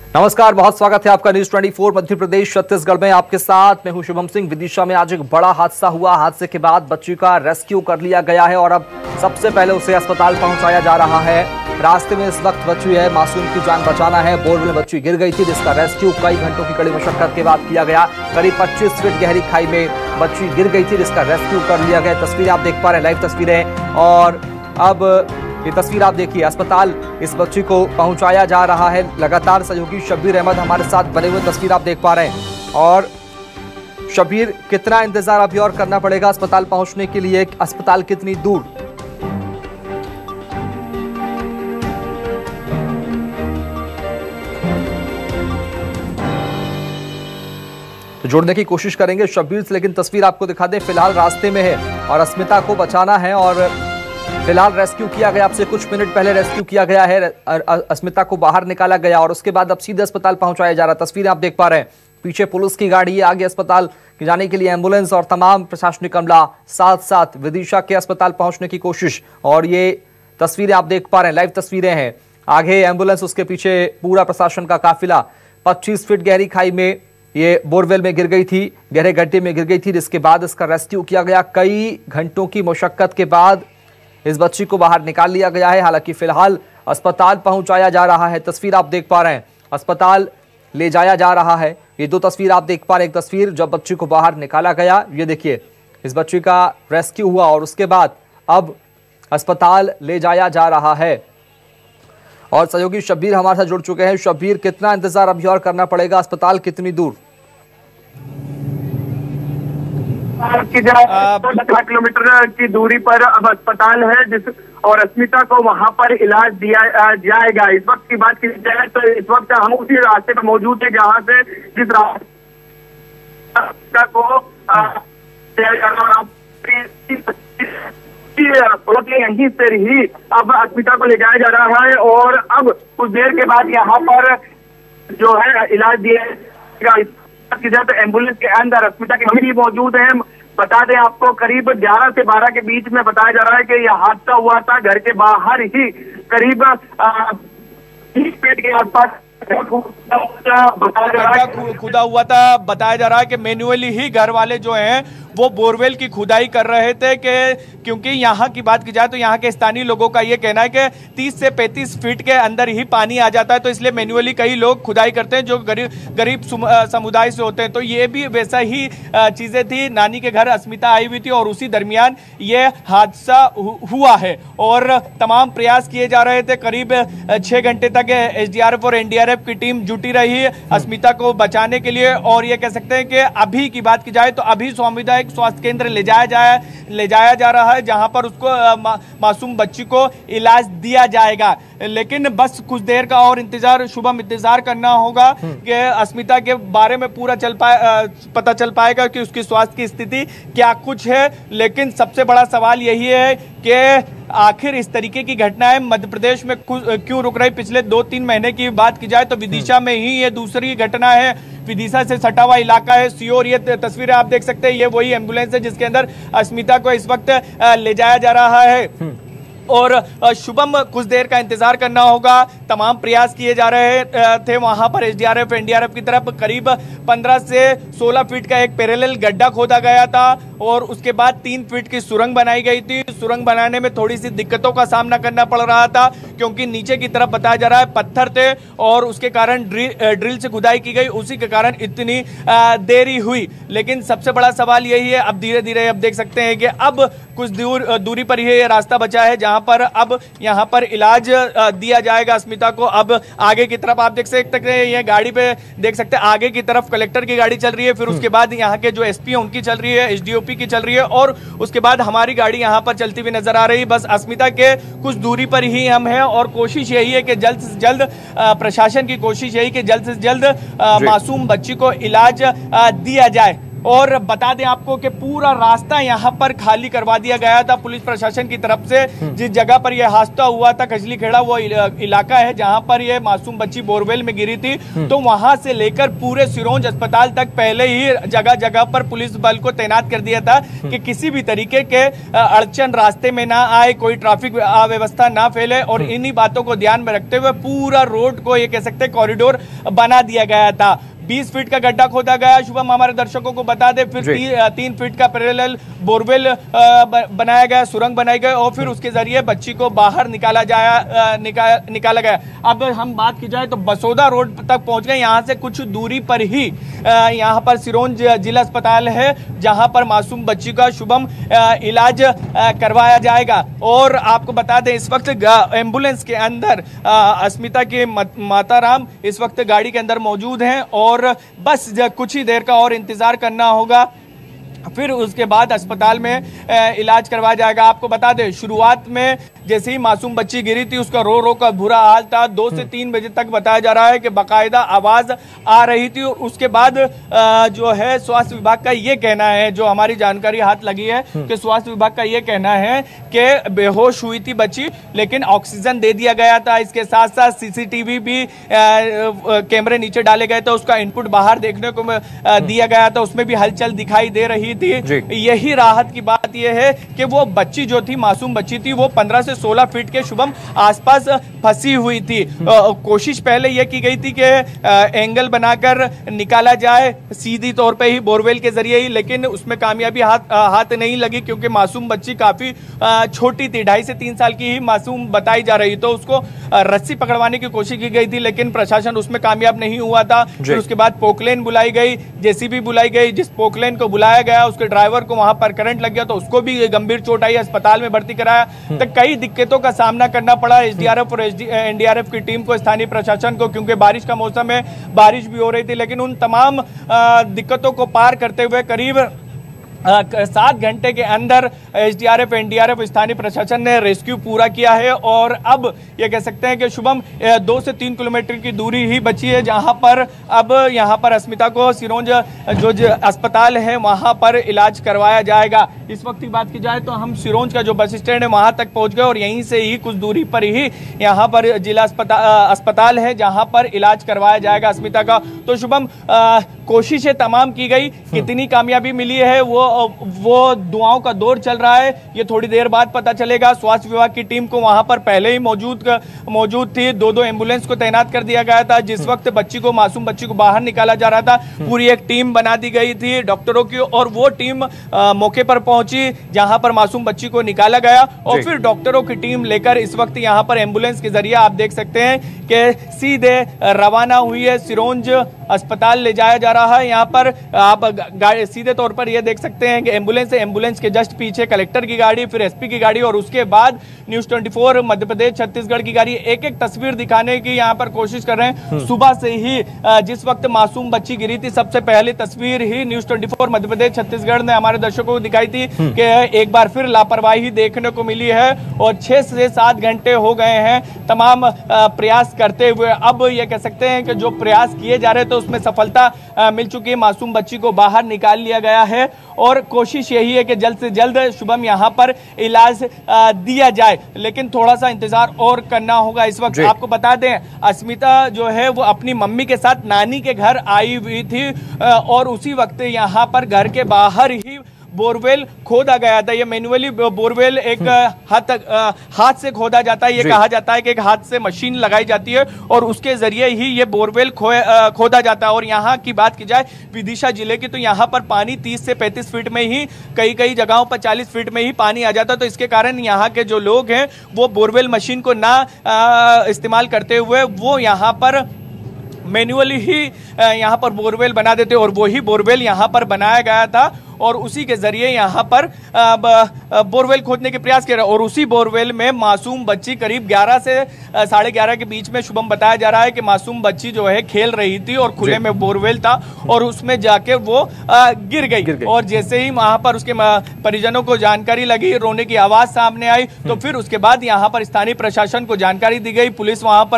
नमस्कार, बहुत स्वागत है आपका न्यूज 24 मध्य प्रदेश छत्तीसगढ़ में। आपके साथ मैं हूं शुभम सिंह। विदिशा में आज एक बड़ा हादसा हुआ। हादसे के बाद बच्ची का रेस्क्यू कर लिया गया है और अब सबसे पहले उसे अस्पताल पहुंचाया जा रहा है। रास्ते में इस वक्त बच्ची है, मासूम की जान बचाना है। बोरवेल में बच्ची गिर गई थी, जिसका रेस्क्यू कई घंटों की कड़ी मशक्कत के बाद किया गया। करीब 25 फीट गहरी खाई में बच्ची गिर गई थी, जिसका रेस्क्यू कर लिया गया। तस्वीरें आप देख पा रहे हैं, लाइव तस्वीरें। और अब ये तस्वीर आप देखिए, अस्पताल इस बच्ची को पहुंचाया जा रहा है। लगातार सहयोगी शब्बीर अहमद हमारे साथ बने हुए, तस्वीर आप देख पा रहे हैं। और शब्बीर, कितना इंतजार अभी और करना पड़ेगा अस्पताल पहुंचने के लिए? अस्पताल कितनी दूर? तो जोड़ने की कोशिश करेंगे शब्बीर से, लेकिन तस्वीर आपको दिखा दें, फिलहाल रास्ते में है और अस्मिता को बचाना है और फिलहाल रेस्क्यू किया गया। आपसे कुछ मिनट पहले रेस्क्यू किया गया है, अस्मिता को बाहर निकाला गया और उसके बाद अब सीधे अस्पताल पहुंचाया जा रहा है। तस्वीरें आप देख पा रहे हैं, पीछे पुलिस की गाड़ी है, आगे अस्पताल जाने के लिए एम्बुलेंस और तमाम प्रशासनिक अमला, साथ साथ विदिशा के अस्पताल पहुंचने की कोशिश। और ये तस्वीरें आप देख पा रहे हैं, लाइव तस्वीरें हैं। आगे एम्बुलेंस, उसके पीछे पूरा प्रशासन का काफिला। 25 फीट गहरी खाई में ये बोरवेल में गिर गई थी, गहरे गड्ढे में गिर गई थी, जिसके बाद इसका रेस्क्यू किया गया। कई घंटों की मुशक्कत के बाद इस बच्ची को बाहर निकाल लिया गया है। हालांकि फिलहाल अस्पताल पहुंचाया जा रहा है। तस्वीर आप देख पा रहे हैं, अस्पताल ले जाया जा रहा है। ये दो तस्वीर आप देख पा रहे हैं, एक तस्वीर जब बच्ची को बाहर निकाला गया, ये देखिए, इस बच्ची का रेस्क्यू हुआ और उसके बाद अब अस्पताल ले जाया जा रहा है। और सहयोगी शब्बीर हमारे साथ जुड़ चुके हैं। शब्बीर, कितना इंतजार अभी और करना पड़ेगा? अस्पताल कितनी दूर? किलोमीटर की दूरी पर अब अस्पताल है, और अस्मिता को वहां पर इलाज दिया जाएगा। इस वक्त की बात की जाए तो इस वक्त हम उसी रास्ते पर मौजूद है जहां से जिस रास्ता को यहीं से ही अब अस्मिता को ले जाया जा रहा है। और अब कुछ देर के बाद यहाँ पर जो है इलाज दिया जाएगा। तो एम्बुलेंस के अंदर अस्मिता के हम भी मौजूद हैं। बता दें आपको, करीब 11 से 12 के बीच में बताया जा रहा है कि यह हादसा हुआ था घर के बाहर ही, करीब 30 फीट के आसपास खुदा हुआ था। बताया जा रहा है कि मैन्युअली ही घर वाले जो हैं वो बोरवेल की खुदाई कर रहे थे, क्योंकि यहाँ की बात की जाए तो यहाँ के स्थानीय लोगों का ये कहना है कि 30 से 35 फीट के अंदर ही पानी आ जाता है, तो इसलिए मैन्युअली कई लोग खुदाई करते हैं जो गरीब समुदाय से होते हैं। तो ये भी वैसा ही चीजें थी। नानी के घर अस्मिता आई हुई थी और उसी दरमियान ये हादसा हुआ है और तमाम प्रयास किए जा रहे थे। करीब 6 घंटे तक एसडीआरएफ और एनडीआरएफ की टीम जुटी रही अस्मिता को बचाने के लिए। और ये कह सकते हैं कि अभी की बात की जाए तो अभी सामुदायिक स्वास्थ्य केंद्र ले जाया जा रहा है, जहां पर उसको मासूम बच्ची को इलाज दिया जाएगा। लेकिन बस कुछ देर का और इंतजार करना होगा कि अस्मिता के बारे में पूरा पता चल पाएगा कि उसकी स्वास्थ्य की स्थिति क्या कुछ है। लेकिन सबसे बड़ा सवाल यही है कि आखिर इस तरीके की घटनाएं मध्य प्रदेश में क्यों रुक रही? पिछले 2-3 महीने की बात की जाए तो विदिशा में ही ये दूसरी घटना है। विदिशा से सटा हुआ इलाका है सीओर। ये तस्वीरें आप देख सकते हैं, ये वही एम्बुलेंस है जिसके अंदर अस्मिता को इस वक्त ले जाया जा रहा है। और शुभम, कुछ देर का इंतजार करना होगा। तमाम प्रयास किए जा रहे थे वहां पर एसडीआरएफ एनडीआरएफ की तरफ। करीब 15 से 16 फीट का एक पैरेलल गड्ढा खोदा गया था और उसके बाद 3 फीट की सुरंग बनाई गई थी। सुरंग बनाने में थोड़ी सी दिक्कतों का सामना करना पड़ रहा था, क्योंकि नीचे की तरफ बताया जा रहा है पत्थर थे और उसके कारण ड्रिल से खुदाई की गई, उसी के कारण इतनी देरी हुई। लेकिन सबसे बड़ा सवाल यही है, अब धीरे धीरे अब देख सकते हैं कि अब कुछ दूरी पर ही रास्ता बचा है जहां पर अब यहाँ पर इलाज दिया जाएगा अस्मिता को। अब आगे की तरफ आप देख सकते हैं, ये गाड़ी पे देख सकते हैं, आगे की तरफ कलेक्टर की गाड़ी चल रही है, फिर उसके बाद यहाँ के जो एसपी है उनकी चल रही है, एसडीओपी की चल रही है और उसके बाद हमारी गाड़ी यहाँ पर चलती हुई नजर आ रही है। बस अस्मिता के कुछ दूरी पर ही हम हैं और कोशिश यही है कि जल्द से जल्द प्रशासन की कोशिश यही कि जल्द से जल्द मासूम बच्ची को इलाज दिया जाए। और बता दें आपको कि पूरा रास्ता यहाँ पर खाली करवा दिया गया था पुलिस प्रशासन की तरफ से। जिस जगह पर यह हादसा हुआ था कजली खेड़ा, वो इलाका है जहाँ पर यह मासूम बच्ची बोरवेल में गिरी थी। तो वहां से लेकर पूरे सिरोंज अस्पताल तक पहले ही जगह जगह पर पुलिस बल को तैनात कर दिया था कि किसी भी तरीके के अड़चन रास्ते में ना आए, कोई ट्रैफिक अव्यवस्था ना फैले। और इन्हीं बातों को ध्यान में रखते हुए पूरा रोड को ये कह सकते हैं कॉरिडोर बना दिया गया था। 20 फीट का गड्ढा खोदा गया। शुभम हमारे दर्शकों को बता दे, फिर 3 फीट का पैरेलल बोरवेल बनाया गया, सुरंग बनाई गई और फिर उसके जरिए बच्ची को बाहर निकाला गया। अब हम बात की जाए तो बसोदा रोड तक पहुंच गए। यहाँ से कुछ दूरी पर ही यहाँ पर सिरोंज जिला अस्पताल है जहां पर मासूम बच्ची का शुभम इलाज करवाया जाएगा। और आपको बता दें इस वक्त एम्बुलेंस के अंदर अस्मिता के माताराम इस वक्त गाड़ी के अंदर मौजूद हैं और बस कुछ ही देर का और इंतजार करना होगा, फिर उसके बाद अस्पताल में इलाज करवाया जाएगा। आपको बता दें शुरुआत में जैसे ही मासूम बच्ची गिरी थी उसका रो रो का बुरा हाल था। 2 से 3 बजे तक बताया जा रहा है कि बाकायदा आवाज आ रही थी। और उसके बाद जो है स्वास्थ्य विभाग का ये कहना है, जो हमारी जानकारी हाथ लगी है कि स्वास्थ्य विभाग का ये कहना है कि बेहोश हुई थी बच्ची, लेकिन ऑक्सीजन दे दिया गया था। इसके साथ साथ सीसीटीवी भी कैमरे नीचे डाले गए थे, उसका इनपुट बाहर देखने को दिया गया था, उसमें भी हलचल दिखाई दे रही थी। यही राहत की बात यह है कि वो बच्ची जो थी, मासूम बच्ची थी, वो 15 से 16 फीट के शुभम आसपास फंसी हुई थी। कोशिश पहले यह की गई थी कि एंगल बनाकर निकाला जाए सीधी तौर पे ही बोरवेल के जरिए ही, लेकिन उसमें कामयाबी हाथ नहीं लगी क्योंकि मासूम बच्ची काफी छोटी थी, 2.5 से 3 साल की ही मासूम बताई जा रही। तो उसको रस्सी पकड़वाने की कोशिश की गई थी लेकिन प्रशासन उसमें कामयाब नहीं हुआ था। फिर उसके बाद पोकलेन बुलाई गई, जेसीबी बुलाई गई। जिस पोकलेन को बुलाया गया उसके ड्राइवर को वहां पर करंट लग गया तो उसको भी गंभीर चोट आई, अस्पताल में भर्ती कराया। तो कई दिक्कतों का सामना करना पड़ा एसडीआरएफ और एनडीआरएफ की टीम को, स्थानीय प्रशासन को, क्योंकि बारिश का मौसम है, बारिश भी हो रही थी। लेकिन उन तमाम दिक्कतों को पार करते हुए करीब 7 घंटे के अंदर एसडीआरएफ एनडीआरएफ स्थानीय प्रशासन ने रेस्क्यू पूरा किया है। और अब ये कह सकते हैं कि शुभम 2 से 3 किलोमीटर की दूरी ही बची है जहां पर अब यहां पर अस्मिता को सिरोंज जो अस्पताल है वहां पर इलाज करवाया जाएगा। इस वक्त की बात की जाए तो हम सिरोंज का जो बस स्टैंड है वहां तक पहुंच गए और यहीं से ही कुछ दूरी पर ही यहाँ पर जिला अस्पताल है जहां पर इलाज करवाया जाएगा अस्मिता का। तो शुभम कोशिशें तमाम की गई, कितनी कामयाबी मिली है वो दुआओं का दौर चल रहा है, ये थोड़ी देर बाद पता चलेगा। स्वास्थ्य विभाग की टीम को वहां पर पहले ही मौजूद थी, 2 एम्बुलेंस को तैनात कर दिया गया था। जिस वक्त मासूम बच्ची को बाहर निकाला जा रहा था पूरी एक टीम बना दी गई थी डॉक्टरों की और वो टीम मौके पर पहुंची जहां पर मासूम बच्ची को निकाला गया और फिर डॉक्टरों की टीम लेकर इस वक्त यहां पर एम्बुलेंस के जरिए आप देख सकते हैं कि सीधे रवाना हुई है, सिरोंज अस्पताल ले जाया जा रहा है। यहाँ पर आप सीधे तौर पर यह देख सकते हैं कि एम्बुलेंस है, एम्बुलेंस के जस्ट पीछे कलेक्टर की गाड़ी, फिर एसपी की गाड़ी और उसके बाद न्यूज 24 मध्य प्रदेश छत्तीसगढ़ की गाड़ी। एक एक तस्वीर दिखाने की यहाँ पर कोशिश कर रहे हैं। सुबह से ही जिस वक्त मासूम बच्ची गिरी थी सबसे पहली तस्वीर ही न्यूज 24 मध्य प्रदेश छत्तीसगढ़ ने हमारे दर्शकों को दिखाई थी कि एक बार फिर लापरवाही देखने को मिली है और 6 से 7 घंटे हो गए हैं तमाम प्रयास करते हुए। अब ये कह सकते हैं कि जो प्रयास किए जा रहे थे उसमें सफलता मिल चुकी है, मासूम बच्ची को बाहर निकाल लिया गया है और कोशिश यही है कि जल्द से जल्द शुभम यहाँ पर इलाज दिया जाए, लेकिन थोड़ा सा इंतजार और करना होगा। इस वक्त आपको बता दें अस्मिता जो है वो अपनी मम्मी के साथ नानी के घर आई हुई थी और उसी वक्त यहाँ पर घर के बाहर ही बोरवेल खोदा गया था। ये मैन्युअली बोरवेल एक हाथ से खोदा जाता है, ये कहा जाता है कि एक हाथ से मशीन लगाई जाती है और उसके जरिए ही ये बोरवेल खोदा जाता है। और यहाँ की बात की जाए विदिशा जिले की तो यहाँ पर पानी 30 से 35 फीट में ही, कई जगहों पर 40 फीट में ही पानी आ जाता है। तो इसके कारण यहाँ के जो लोग हैं वो बोरवेल मशीन को ना इस्तेमाल करते हुए वो यहाँ पर मैन्युअली ही यहाँ पर बोरवेल बना देते और वही बोरवेल यहाँ पर बनाया गया था और उसी के जरिए यहाँ पर बोरवेल खोदने के प्रयास किए और उसी बोरवेल में मासूम बच्ची करीब 11 से 11:30 के बीच में शुभम बताया जा रहा है कि मासूम बच्ची जो है खेल रही थी और खुले में बोरवेल था और उसमें जाके वो गिर गई और जैसे ही वहां पर उसके परिजनों को जानकारी लगी, रोने की आवाज सामने आई तो फिर उसके बाद यहाँ पर स्थानीय प्रशासन को जानकारी दी गई, पुलिस वहां पर